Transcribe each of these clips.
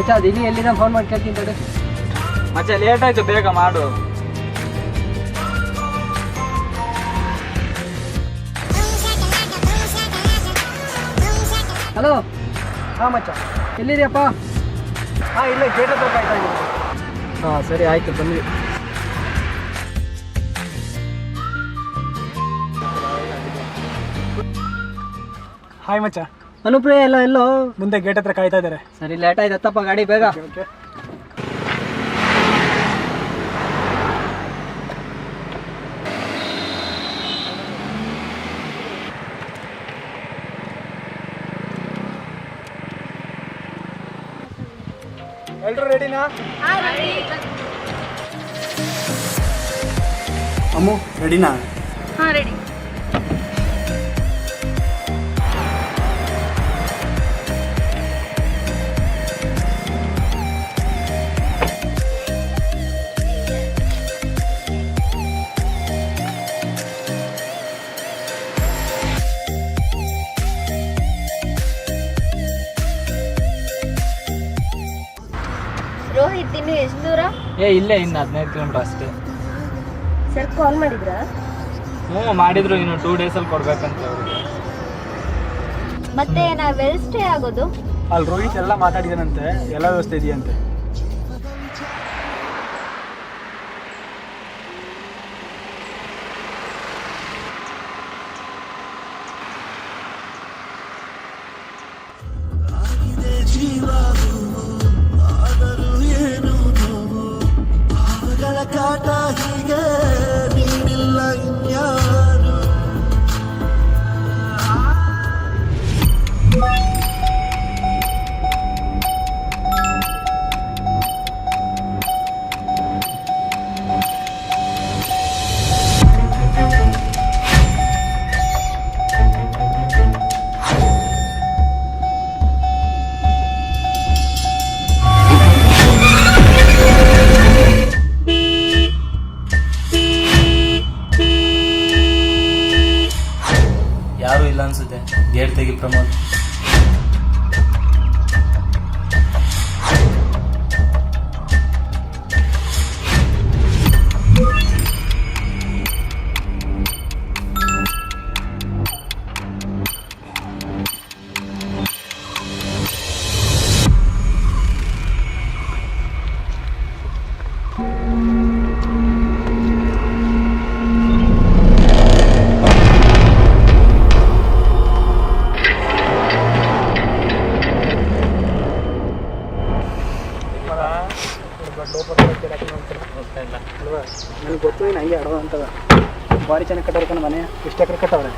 ಮಚ್ಚ ಅದು ಇಲ್ಲಿ ಎಲ್ಲಿನ ಫೋನ್ ಮಾಡಿ ಕೇಳ್ತೀನಿ ತಡೆ. ಮಚ್ಚ ಲೇಟ್ ಆಯ್ತು, ಬೇಗ ಮಾಡು. ಹಲೋ, ಹಾಂ ಮಚ್ಚ. ಎಲ್ಲಿದೆಯಪ್ಪ? ಹಾಂ, ಇಲ್ಲೇ ಗೇಟ್ ಹತ್ರ ಕಾಯ್ತಾ ಇದ್ದೀನಿ. ಹಾಂ ಸರಿ ಆಯಿತು, ಬಂದ್ವಿ. ಹಾಯ್ ಮಚ್ಚ. ಅನುಪ್ರಿಯ ಎಲ್ಲ ಎಲ್ಲೋ? ಮುಂದೆ ಗೇಟ್ ಹತ್ರ ಕಾಯ್ತಾ ಇದ್ದಾರೆ. ಸರಿ, ಲೇಟ್ ಆಯ್ತು, ಹತ್ತಪ್ಪ ಗಾಡಿ ಬೇಗ. ಓಕೆ. ಎಲ್ರು ರೆಡಿನಾ? ಅಮ್ಮು ರೆಡಿನಾ? ಹಾಂ ರೆಡಿ. ರೋಹಿತ್, ಇನ್ನು ಎಷ್ಟು ದೂರ? ಇಲ್ಲೇ ಇನ್ನು 15 ಕಿಲೋಮೀಟರ್ ಅಷ್ಟೇ. ಸರ್ ಕಾಲ್ ಮಾಡಿದ್ರಾ? ಮಾಡಿದ್ರು, ಇನ್ನು 2 ಡೇಸಲ್ಲಿ ಕೊಡ್ಬೇಕಂತ ಅವ್ರಿಗೆ. ಮತ್ತೆ ನಾವೆಲ್ ಸ್ಟೇ ಆಗೋದು? ಅಲ್ಲಿ ರೋಹಿತ್ ಎಲ್ಲ ಮಾತಾಡಿದಾನಂತೆ, ಎಲ್ಲ ವ್ಯವಸ್ಥೆ ಇದೆಯಂತೆ. ಯಾರು ಇಲ್ಲ ಅನ್ಸುತ್ತೆ. ಗೇಟ್ ತೆಗಿ ಪ್ರಮೋದ್. ನನಗೆ ಗೊತ್ತು, ಇನ್ನು ಹಂಗೆ ಆಡೋ ಅಂತದ. ಭಾರಿ ಚೆನ್ನಾಗಿ ಕಟ್ಟೋರ್ಕೊಂಡು ಮನೆ ಎಷ್ಟು ಎಕರೆ ಕಟ್ಟವ್ರೆ.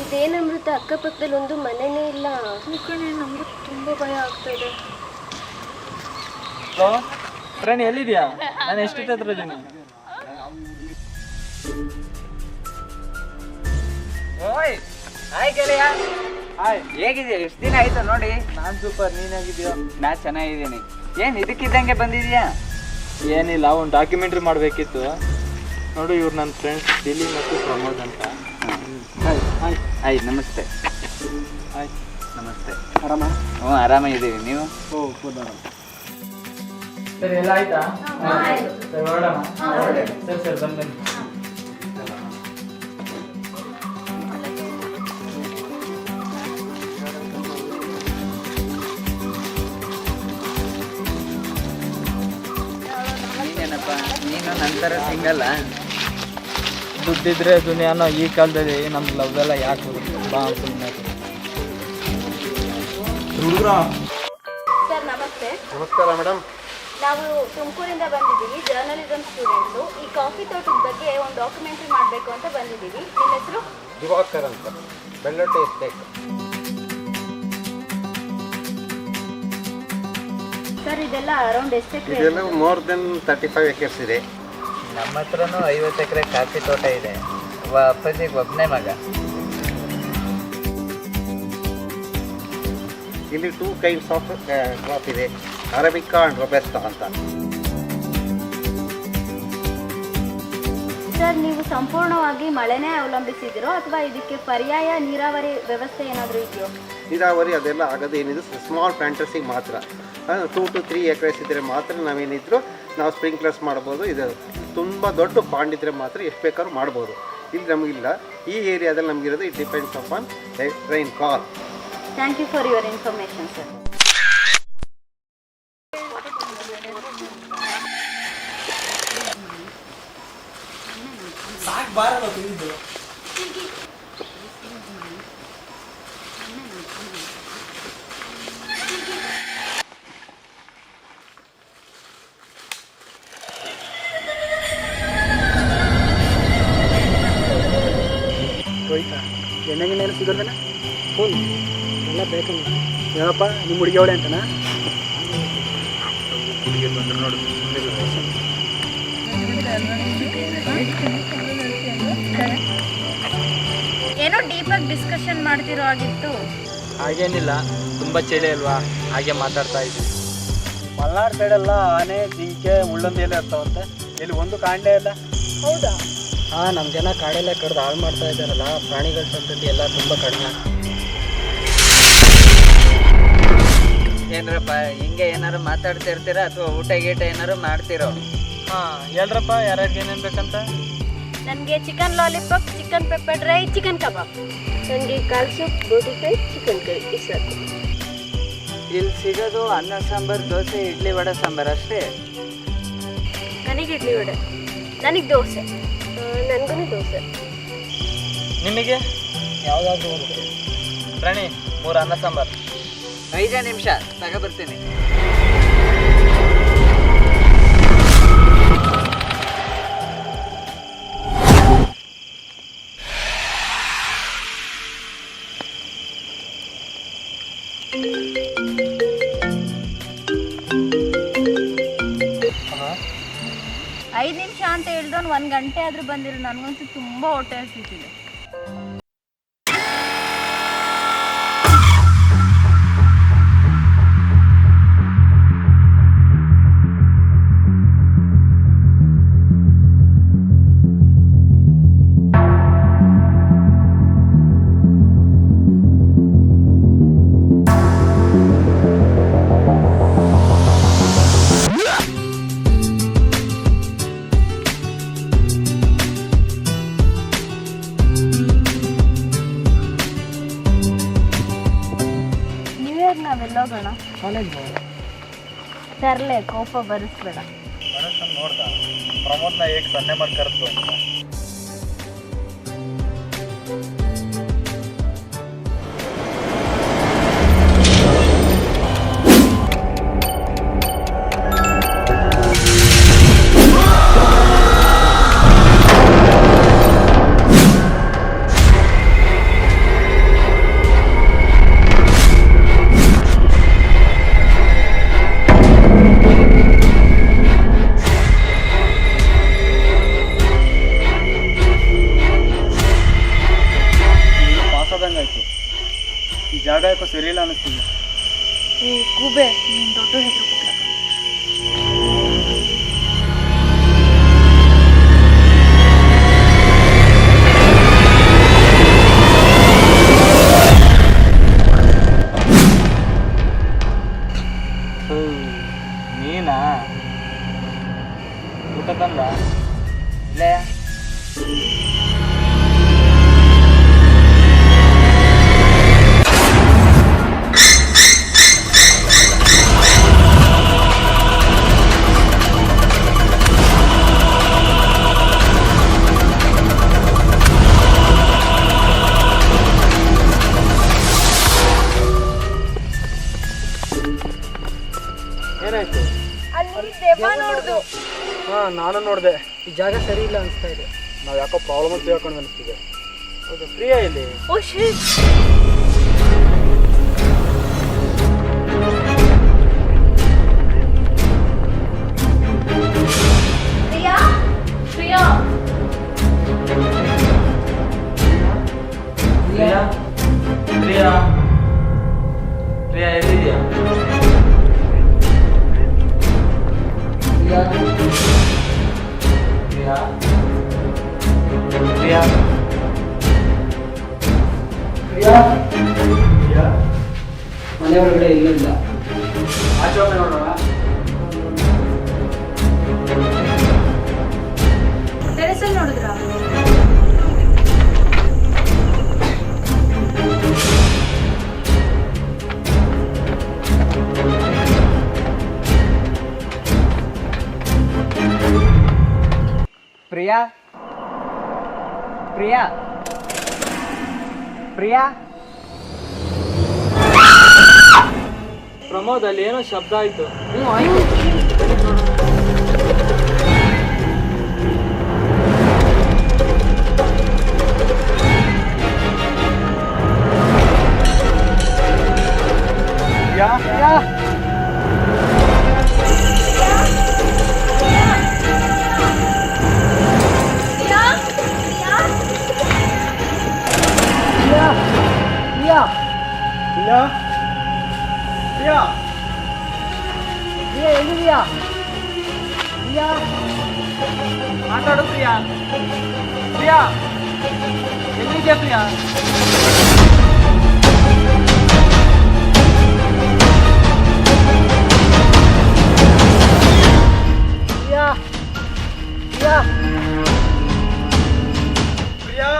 ಇದೇನಮೃತ, ಅಕ್ಕಪಕ್ಕದಲ್ಲಿ ಒಂದು ಮನೆನೇ ಇಲ್ಲ. ನಮ್ಗೆ ತುಂಬಾ ಭಯ ಆಗ್ತಾ ಇದೆ. ಫ್ರೆಂಡ್ ಎಲ್ಲಿದ್ಯಾ? ನಾನು ಎಷ್ಟು ಹತ್ರ ಇದ್ದೀನಿ. ಓಯ್, ಹಾಯ್ ಗೆಳೆಯ. ಹಾಯ್, ಹೇಗಿದೆಯಾ? ಎಷ್ಟು ದಿನ ಆಯ್ತು ನೋಡಿ. ನಾನು ಸೂಪರ್, ನೀನಾಗಿದ್ಯಾ? ನಾ ಚೆನ್ನಾಗಿದ್ದೀನಿ. ಏನು ಇದಕ್ಕಿದ್ದಂಗೆ ಬಂದಿದ್ಯಾ? ಏನಿಲ್ಲ, ಒಂದು ಡಾಕ್ಯುಮೆಂಟ್ರಿ ಮಾಡಬೇಕಿತ್ತು. ನೋಡು, ಇವ್ರು ನನ್ನ ಫ್ರೆಂಡ್ಸ್ ದಿಲ್ಲಿ ಮತ್ತು ಪ್ರಮೋದ್ ಅಂತ. ಹಾಯ್, ನಮಸ್ತೆ. ಹಾಯ್, ನಮಸ್ತೆ. ಆರಾಮ? ಹ್ಞೂ, ಆರಾಮಾಗಿದ್ದೀವಿ. ನೀವು? ಓ, ಫುಲ್ ಆರಾಮ. ಸರಿ, ಎಲ್ಲ ಆಯ್ತಾ? ಸರಿ, ಹೊರಡೋಣ. ಸರಿ ಬನ್ನಿ. ನೀನು ನಂತರ ಸಿಂಗಲ್ಲ? ದುಡ್ಡಿದ್ರೆ ದುನಿಯಾನೋ ಈ ಕಾಲದಲ್ಲಿ ನಮ್ಮ ಲವ್ ಎಲ್ಲ ಯಾಕೆ ಹೋಗುತ್ತೆ? ಬಾ ಸುಮ್ಮನೆ. ಸರ್ ನಮಸ್ತೆ. ನಮಸ್ಕಾರ ಮೇಡಮ್. ನಾವು ತುಮಕೂರಿಂದ ಬಂದಿದ್ದೀವಿ, ಜರ್ನಲಿಸಮ್ ಸ್ಟೂಡೆಂಟ್ಸು. ಈ ಕಾಫಿ ತೋಟದ ಬಗ್ಗೆ ಒಂದು ಡಾಕ್ಯುಮೆಂಟ್ರಿ ಮಾಡಬೇಕು ಅಂತ ಬಂದಿದ್ದೀವಿ. ನಿಮ್ಮ ಹೆಸರು? ದಿವಾಕರ್ ಅಂತ, ಬೆಳ್ಳೊಟ್ಟೆ ಎಸ್ಟೇಟ್. ಸರ್, ಇದೆಲ್ಲ ಅರೌಂಡ್ ಎಷ್ಟು ಎಕರೆ? ಇದೆಲ್ಲ ಮೋರ್ ದೆನ್ 35 acres ಇದೆ. ನಮ್ಮ ಹತ್ರನೂ 50 ಎಕರೆ ಕಾಫಿ ತೋಟ ಇದೆ. ಅಪ್ಪಾಜಿಗೆ ಒಬ್ಬನೇ ಮಗ. ಇಲ್ಲಿ 2 kinds ಆಫ್ ಕ್ರಾಪ್ ಇದೆ, ಅರಬಿಕಾ ಅಂಡ್ ರೊಬೆಸ್ಟಾ ಅಂತ. ಸರ್, ನೀವು ಸಂಪೂರ್ಣವಾಗಿ ಮಳೆನೇ ಅವಲಂಬಿಸಿದಿರೋ ಅಥವಾ ಇದಕ್ಕೆ ಪರ್ಯಾಯ ನೀರಾವರಿ ವ್ಯವಸ್ಥೆ ಏನಾದರೂ ಇದೆಯೋ? ನೀರಾವರಿ ಅದೆಲ್ಲ ಆಗೋದೇನಿದೆ ಸ್ಮಾಲ್ ಪ್ಲಾಂಟರ್ಸಿಗೆ ಮಾತ್ರ. 2 to 3 acres ಇದ್ದರೆ ಮಾತ್ರ ನಾವೇನಿದ್ರು ನಾವು ಸ್ಪ್ರಿಂಕ್ಲರ್ಸ್ ಮಾಡ್ಬೋದು. ಇದು ತುಂಬ ದೊಡ್ಡ ಪಾಂಡ್ ಇದ್ದರೆ ಮಾತ್ರ ಎಷ್ಟು ಬೇಕಾದ್ರೂ ಮಾಡ್ಬೋದು. ಇಲ್ಲಿ ನಮಗಿಲ್ಲ. ಈ ಏರಿಯಾದಲ್ಲಿ ನಮಗಿರೋದು it depends upon rainfall. Thank you for your information sir. ಹೋಯ್ತಾ ಎಣ್ಣೆ ಗಿಣ್ಣೆ ಸಿಗೋಲ್ವೇನ? ಫೋನ್ ಎಲ್ಲ ಬೇಕು. ಏನಪ್ಪ ನಿಮ್ಮ ಹುಡುಗಿ ಅವಳೆ ಅಂತನಾ? ಏನೋ ಡೀಪಾಗಿ ಡಿಸ್ಕಷನ್ ಮಾಡ್ತಿರೋ ಆಗಿತ್ತು. ಹಾಗೇನಿಲ್ಲ, ತುಂಬ ಚಳಿ ಅಲ್ವಾ, ಹಾಗೆ ಮಾತಾಡ್ತಾ ಇದ್ವಿ. ಮಲ್ನಾಡು ಸೈಡೆಲ್ಲ ಆನೆ, ಜಿಂಕೆ, ಮುಳ್ಳಂದಿ ಎಲ್ಲ ಇರ್ತಾವಂತೆ. ಇಲ್ಲಿ ಒಂದು ಕಾಂಡೆ ಇಲ್ಲ. ಹೌದಾ? ಹಾಂ, ನಮ್ಮ ಜನ ಕಾಡೆಲ್ಲ ಕಡ್ದು ಹಾಳು ಮಾಡ್ತಾ ಇದ್ದಾರಲ್ಲ, ಪ್ರಾಣಿಗಳ ಸಂತತಿ ಎಲ್ಲ ತುಂಬ ಕಡಿಮೆ. ಏನ್ರಪ್ಪ ಹಿಂಗೆ ಏನಾರು ಮಾತಾಡ್ತಿರ್ತೀರಾ ಅಥವಾ ಊಟ ಗೀಟ ಏನಾರು ಮಾಡ್ತಿರೋ? ಹಾಂ, ಹೇಳ್ರಪ್ಪ ಯಾರ್ಯಾರಿಗೆ ಏನೇನು ಬೇಕಂತ. ನನಗೆ chicken lollipop, chicken pepper dry, chicken kebab. ನನಗೆ ಕಾಲ್ ಸೂಪ್, ಬೋಟಿ ಫ್ರೈ, ಚಿಕನ್ ಕರಿ ಇಷ್ಟ. ಇಲ್ಲಿ ಸಿಗೋದು ಅನ್ನ ಸಾಂಬಾರು, ದೋಸೆ, ಇಡ್ಲಿ, ವಡೆ, ಸಾಂಬಾರು ಅಷ್ಟೇ. ನನಗೆ ಇಡ್ಲಿ ವಡೆ. ನನಗೆ ದೋಸೆ. ನನಗೂ ದೋಸೆ. ನಿಮಗೆ ಯಾವುದಾದ್ರೂ ಒಂದು ರಾಣಿ 3 ಅನ್ನ ಸಾಂಬಾರು. 5 ನಿಮಿಷ ತಗೊಬರ್ತೀನಿ. ಐದು ನಿಮಿಷ ಅಂತ ಹೇಳ್ದವ್ನು 1 ಗಂಟೆ ಆದ್ರೂ ಬಂದಿರೋ. ನನಗಂತೂ ತುಂಬ ಹೊಟ್ಟೆ ಹಸಿತಿದೆ. ನಾವೆಲ್ಲೋಗೋಣ. ಕಾಲೇಜ್ ತರಲೆ, ಕೋಪ ಬರಿಸ್ಬೇಡ. ಮನುಷ್ಯನ್ ನೋಡ್ದ ಪ್ರಮೋದ್ನ ಹೇಗೆ ಸನ್ನೆ ಮಾಡಿ ಕರೆದು ಅಂತ. ಈ ಜಾಗ ಯಾಕೋ ಸರಿಯಿಲ್ಲ ಅನ್ನಿಸ್ತಿದೆ. ಕೂಬೆ, ನೀನು ದೊಡ್ಡ ಹೆಸರು ಕೊಟ್ಟ. ನೀನಾ ಊಟ ತಂದ? ಇಲ್ಲೇ ಏನಾಯ್ತು? ಅಲ್ಲಿ ದೆವ್ವ ನೋಡ್ದು. ಹಾಂ ನಾನು ನೋಡಿದೆ. ಈ ಜಾಗ ಸರಿ ಇಲ್ಲ ಅನಿಸ್ತಾ ಇದೆ. ನಾವು ಯಾಕೋ ಪ್ರಾಬ್ಲಮ್ ಅಂತ ತಿಳ್ಕೊಂಡು ಅನಿಸ್ತಿದೆ. ಹೌದು, ಪ್ರಿಯಾ ಇಲ್ಲಿ. ಓ ಶಿಟ್. ಪ್ರಿಯಾ ಪ್ರಿಯಾ ಪ್ರಿಯಾ ಪ್ರಿಯಾ ಪ್ರಿಯಾ ಎಲ್ಲಿದ್ಯಾ? ಪ್ರಿಯಾ ಪ್ರಿಯಾ ಪ್ರಿಯಾ ಪ್ರಿಯಾ ಪ್ರಿಯಾ ಮನೆ ಒಳಗಡೆ ಇಲ್ಲ. ಆಚೆ ಹೋಗಿ ನೋಡೋಣ. ಟೆರೆಸಲ್ಲಿ ನೋಡಿದ್ರಾ? ಪ್ರಿಯಾ ಪ್ರಿಯಾ ಪ್ರಿಯಾ ಪ್ರಮೋದ್, ಅಲ್ಲಿ ಏನೋ ಶಬ್ದ ಆಯ್ತು. ಮಾತಾಡು ಪ್ರಿಯಾ. ಪ್ರಿಯಾ ಎಲ್ಲಿದ್ಯಾ ಪ್ರಿಯಾ? ಪ್ರಿಯಾ ಪ್ರಿಯಾ ಪ್ರಿಯಾ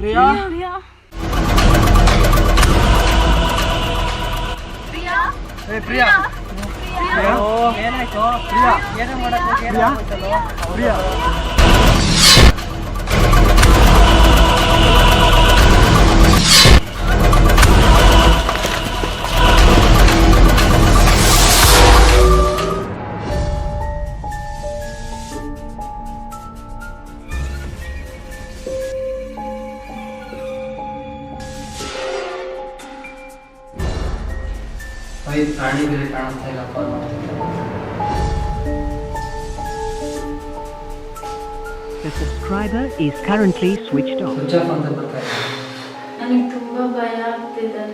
ಪ್ರಿಯಾ ಪ್ರಿಯಾ ಪ್ರಿಯಾ ಪ್ರಿಯಾ ಏನಾಯ್ತು? ಪ್ರಿಯಾ ಏನೇ ಮಾಡಕ್ಕೆ ಪ್ರಿಯಾ ಪ್ರಿಯಾ ಪ್ರಾಣಿ ಬೇರೆ ಕಾಣಿಸ್ತಾ ಇಲ್ಲಪ್ಪ. The subscriber is currently switched off. Switch off ಅಂತ ಬರ್ತಾ ಇದೆ. ನನಗೆ ತುಂಬಾ ಭಯ ಆಗ್ತಿದೆ.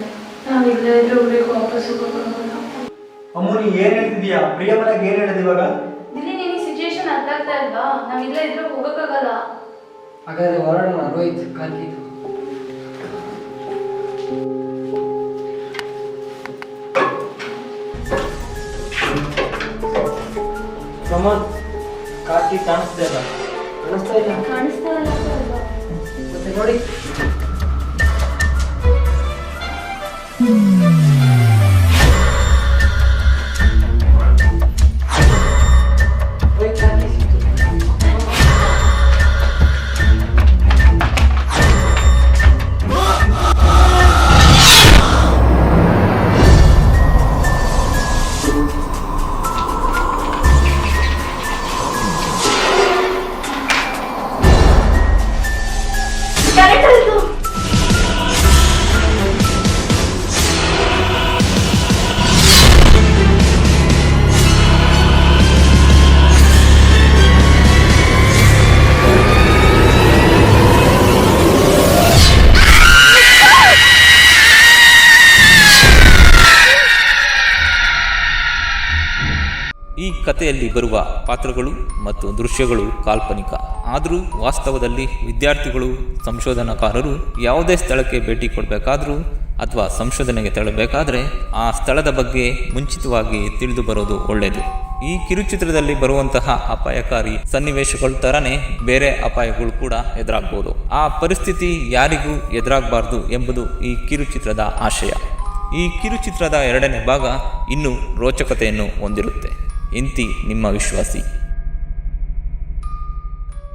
ನಾವಿಲ್ಲೇ ಇದ್ರೆ ಊರಿಗೆ ವಾಪಸ್ ಹೋಗೋಣ. ಅಮ್ಮು, ನೀ ಏನು ಹೇಳ್ತಿದ್ಯಾ? ಪ್ರಿಯಾ ಮನೆಗೆ ಏನು ಹೇಳಿದ ಇವಾಗ? ಇಲ್ಲಿ ನಿನಗೆ ಸಿಚುಯೇಷನ್ ಅರ್ಥ ಆಗ್ತಾ ಇಲ್ವಾ? ನಾವಿಲ್ಲೇ ಇದ್ರೆ ಹೋಗೋಕ್ಕಾಗಲ್ಲ. ಹಾಗಾದ್ರೆ ಹೊರಡೋಣ. ರೋಹಿತ್ ಕಾರ್ತಿಕ್ ಪ್ರಮೋದ್, ಕಾರ್ತಿಕ್ ಕಾಣಿಸ್ತಾ ಇಲ್ಲ. ಕಾಣಿಸ್ತಾ ಇಲ್ಲ ಮತ್ತೆ ನೋಡಿ. ಈ ಕಥೆಯಲ್ಲಿ ಬರುವ ಪಾತ್ರಗಳು ಮತ್ತು ದೃಶ್ಯಗಳು ಕಾಲ್ಪನಿಕ. ಆದರೂ ವಾಸ್ತವದಲ್ಲಿ ವಿದ್ಯಾರ್ಥಿಗಳು, ಸಂಶೋಧನಾಕಾರರು ಯಾವುದೇ ಸ್ಥಳಕ್ಕೆ ಭೇಟಿ ಕೊಡಬೇಕಾದ್ರೂ ಅಥವಾ ಸಂಶೋಧನೆಗೆ ತೆರಳಬೇಕಾದ್ರೆ ಆ ಸ್ಥಳದ ಬಗ್ಗೆ ಮುಂಚಿತವಾಗಿ ತಿಳಿದು ಬರೋದು ಒಳ್ಳೆಯದು. ಈ ಕಿರುಚಿತ್ರದಲ್ಲಿ ಬರುವಂತಹ ಅಪಾಯಕಾರಿ ಸನ್ನಿವೇಶಗಳ ಥರನೇ ಬೇರೆ ಅಪಾಯಗಳು ಕೂಡ ಎದುರಾಗ್ಬೋದು. ಆ ಪರಿಸ್ಥಿತಿ ಯಾರಿಗೂ ಎದುರಾಗಬಾರ್ದು ಎಂಬುದು ಈ ಕಿರುಚಿತ್ರದ ಆಶಯ. ಈ ಕಿರುಚಿತ್ರದ 2ನೇ ಭಾಗ ಇನ್ನೂ ರೋಚಕತೆಯನ್ನು ಹೊಂದಿರುತ್ತೆ. ಇಂತಿ ನಿಮ್ಮ ವಿಶ್ವಾಸಿ.